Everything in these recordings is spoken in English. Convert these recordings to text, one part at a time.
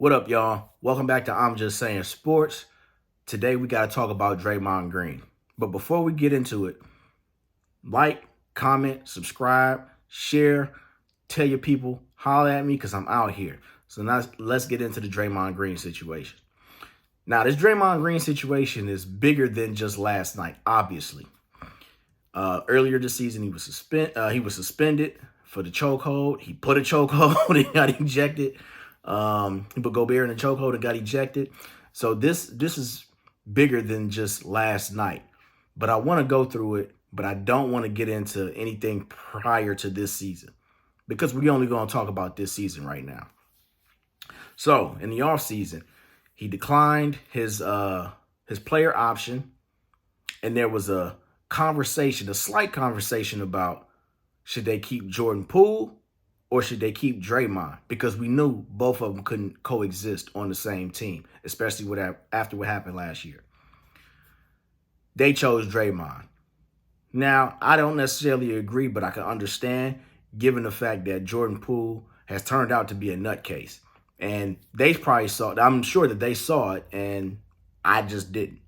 What up, y'all? Welcome back to I'm Just Saying Sports. Today we got to talk about Draymond Green. But before we get into it, like, comment, subscribe, share, tell your people, holler at me because I'm out here. So now let's get into the Draymond Green situation. Now, this Draymond Green situation is bigger than just last night, obviously. Earlier this season, he was suspended for the chokehold. He put a chokehold and got ejected. He put Gobert in the chokehold and got ejected. So this is bigger than just last night. But I want to go through it, but I don't want to get into anything prior to this season because we're only going to talk about this season right now. So in the offseason, he declined his player option, and there was a slight conversation about should they keep Jordan Poole or should they keep Draymond? Because we knew both of them couldn't coexist on the same team, especially after what happened last year. They chose Draymond. Now, I don't necessarily agree, but I can understand given the fact that Jordan Poole has turned out to be a nutcase. And they probably saw it. I'm sure that they saw it, and I just didn't.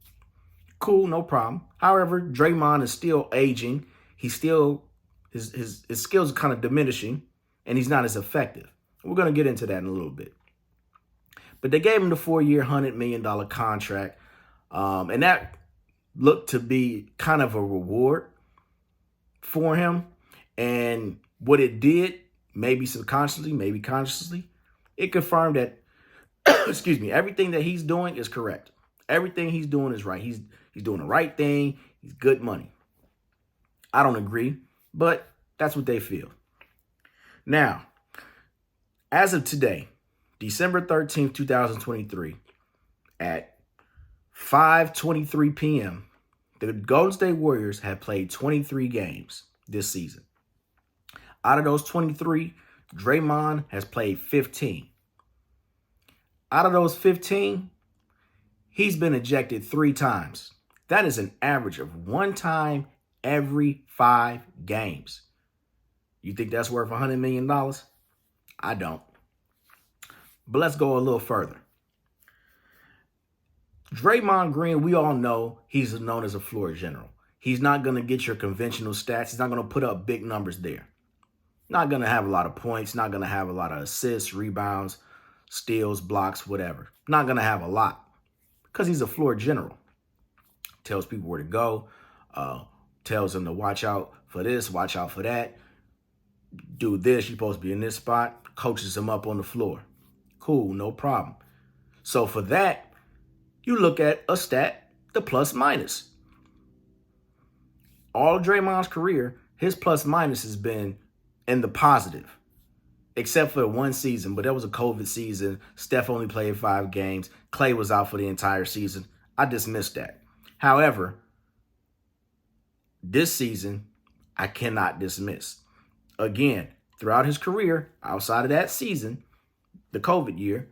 Cool, no problem. However, Draymond is still aging. He's still, his skills are kind of diminishing, and he's not as effective. We're going to get into that in a little bit. But they gave him the 4-year, $100 million contract, and that looked to be kind of a reward for him. And what it did, maybe subconsciously, maybe consciously, it confirmed that, everything that he's doing is correct. Everything he's doing is right. He's doing the right thing. He's good money. I don't agree, but that's what they feel. Now, as of today, December 13th, 2023, at 5:23 p.m., the Golden State Warriors have played 23 games this season. Out of those 23, Draymond has played 15. Out of those 15, he's been ejected 3 times. That is an average of 1 time every 5 games. You think that's worth $100 million? I don't. But let's go a little further. Draymond Green, we all know he's known as a floor general. He's not going to get your conventional stats. He's not going to put up big numbers there. Not going to have a lot of points. Not going to have a lot of assists, rebounds, steals, blocks, whatever. Not going to have a lot because he's a floor general. Tells people where to go. Tells them to watch out for this, watch out for that. Do this, you're supposed to be in this spot. Coaches them up on the floor. Cool, no problem. So for that, you look at a stat, the plus minus. All of Draymond's career, his plus minus has been in the positive, except for 1 season, but that was a COVID season. Steph only played 5 games. Clay was out for the entire season. I dismissed that. However, this season, I cannot dismiss. Again, throughout his career, outside of that season, the COVID year,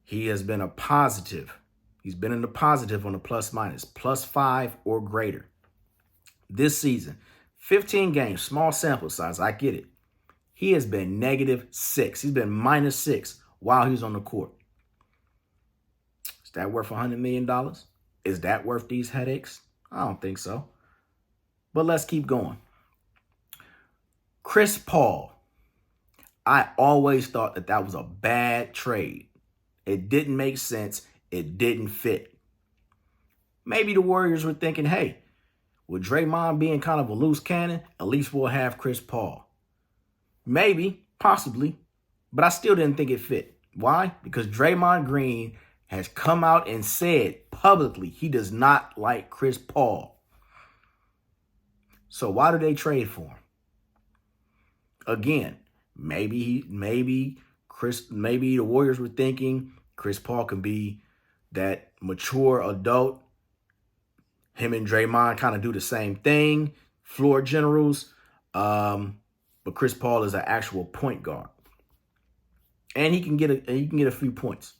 he has been a positive. He's been in the positive on the plus minus, +5 or greater. This season, 15 games, small sample size, I get it. He has been -6. He's been -6 while he's on the court. Is that worth $100 million? Is that worth these headaches? I don't think so. But let's keep going. Chris Paul. I always thought that was a bad trade. It didn't make sense. It didn't fit. Maybe the Warriors were thinking, hey, with Draymond being kind of a loose cannon, at least we'll have Chris Paul. Maybe, possibly, but I still didn't think it fit. Why? Because Draymond Green has come out and said publicly he does not like Chris Paul. So why do they trade for him? Again, maybe the Warriors were thinking Chris Paul can be that mature adult. Him and Draymond kind of do the same thing, floor generals. But Chris Paul is an actual point guard, and he can get a few points.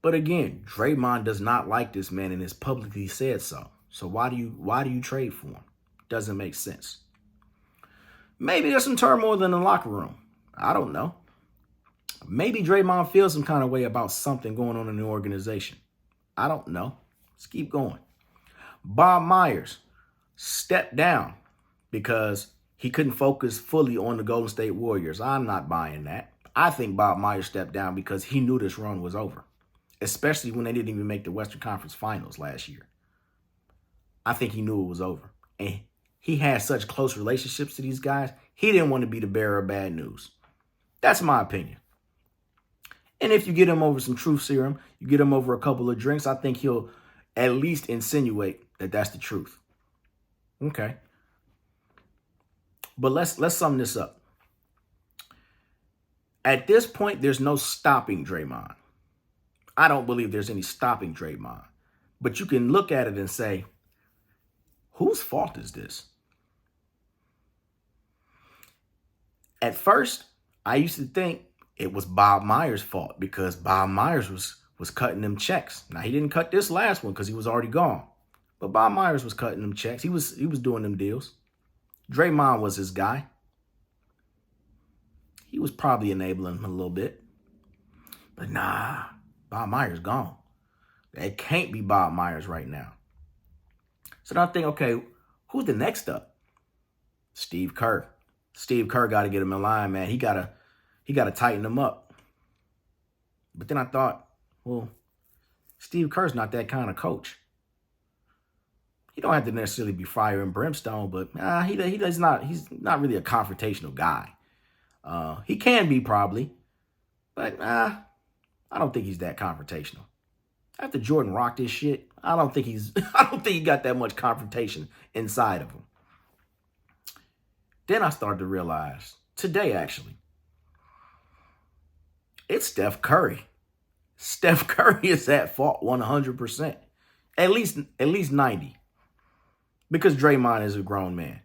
But again, Draymond does not like this man and has publicly said so. So why do you trade for him? Doesn't make sense. Maybe there's some turmoil in the locker room. I don't know. Maybe Draymond feels some kind of way about something going on in the organization. I don't know. Let's keep going. Bob Myers stepped down because he couldn't focus fully on the Golden State Warriors. I'm not buying that. I think Bob Myers stepped down because he knew this run was over, especially when they didn't even make the Western Conference Finals last year. I think he knew it was over. And he had such close relationships to these guys, he didn't want to be the bearer of bad news. That's my opinion. And if you get him over some truth serum, you get him over a couple of drinks, I think he'll at least insinuate that that's the truth. Okay. But let's sum this up. At this point, there's no stopping Draymond. I don't believe there's any stopping Draymond. But you can look at it and say, whose fault is this? At first, I used to think it was Bob Myers' fault because Bob Myers was cutting them checks. Now, he didn't cut this last one because he was already gone. But Bob Myers was cutting them checks. He was doing them deals. Draymond was his guy. He was probably enabling him a little bit. But nah, Bob Myers gone. It can't be Bob Myers right now. So then I think, okay, who's the next up? Steve Kerr. Steve Kerr got to get him in line, man. He got to tighten him up. But then I thought, well, Steve Kerr's not that kind of coach. He don't have to necessarily be fire and brimstone, but he's not really a confrontational guy. He can be probably, but I don't think he's that confrontational. After Jordan rocked his shit, I don't think he got that much confrontation inside of him. Then I started to realize, today actually, it's Steph Curry. Steph Curry is at fault 100%. At least 90%. Because Draymond is a grown man.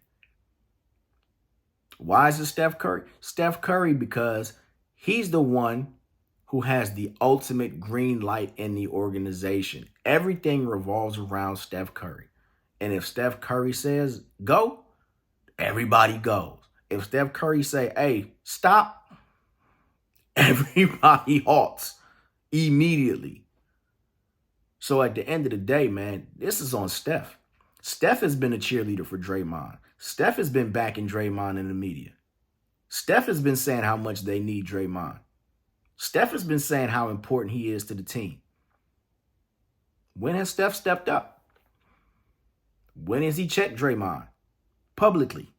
Why is it Steph Curry? Steph Curry because he's the one who has the ultimate green light in the organization. Everything revolves around Steph Curry. And if Steph Curry says go, everybody goes. If Steph Curry say, hey, stop, everybody halts immediately. So at the end of the day, man, this is on Steph. Steph has been a cheerleader for Draymond. Steph has been backing Draymond in the media. Steph has been saying how much they need Draymond. Steph has been saying how important he is to the team. When has Steph stepped up? When has he checked Draymond? Publicly.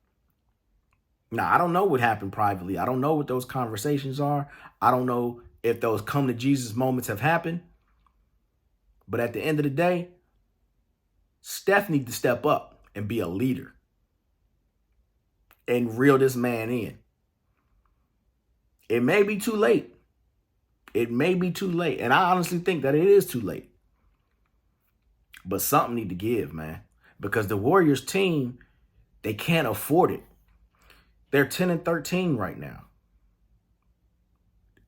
Now, I don't know what happened privately. I don't know what those conversations are. I don't know if those come to Jesus moments have happened. But at the end of the day, Steph needs to step up and be a leader and reel this man in. It may be too late. It may be too late. And I honestly think that it is too late. But something need to give, man. Because the Warriors team, they can't afford it. They're 10-13 right now.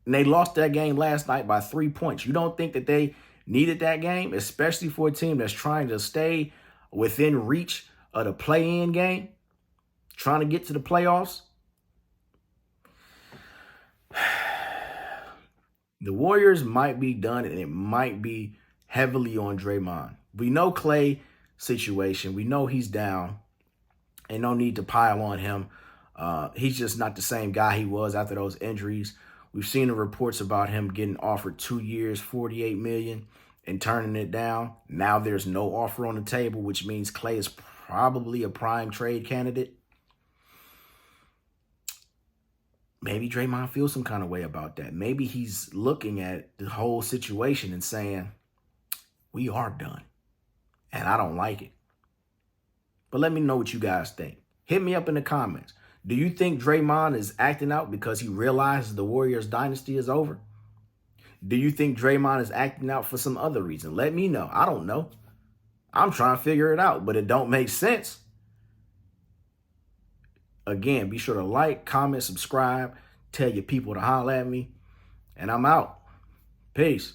And they lost that game last night by 3 points. You don't think that they needed that game, especially for a team that's trying to stay within reach of the play-in game, trying to get to the playoffs? The Warriors might be done, and it might be heavily on Draymond. We know Klay's situation. We know he's down, and no need to pile on him. He's just not the same guy he was after those injuries. We've seen the reports about him getting offered 2 years, $48 million, and turning it down. Now there's no offer on the table, which means Klay is probably a prime trade candidate. Maybe Draymond feels some kind of way about that. Maybe he's looking at the whole situation and saying, we are done, and I don't like it. But let me know what you guys think. Hit me up in the comments. Do you think Draymond is acting out because he realizes the Warriors dynasty is over? Do you think Draymond is acting out for some other reason? Let me know. I don't know. I'm trying to figure it out, but it don't make sense. Again, be sure to like, comment, subscribe, tell your people to holler at me, and I'm out. Peace.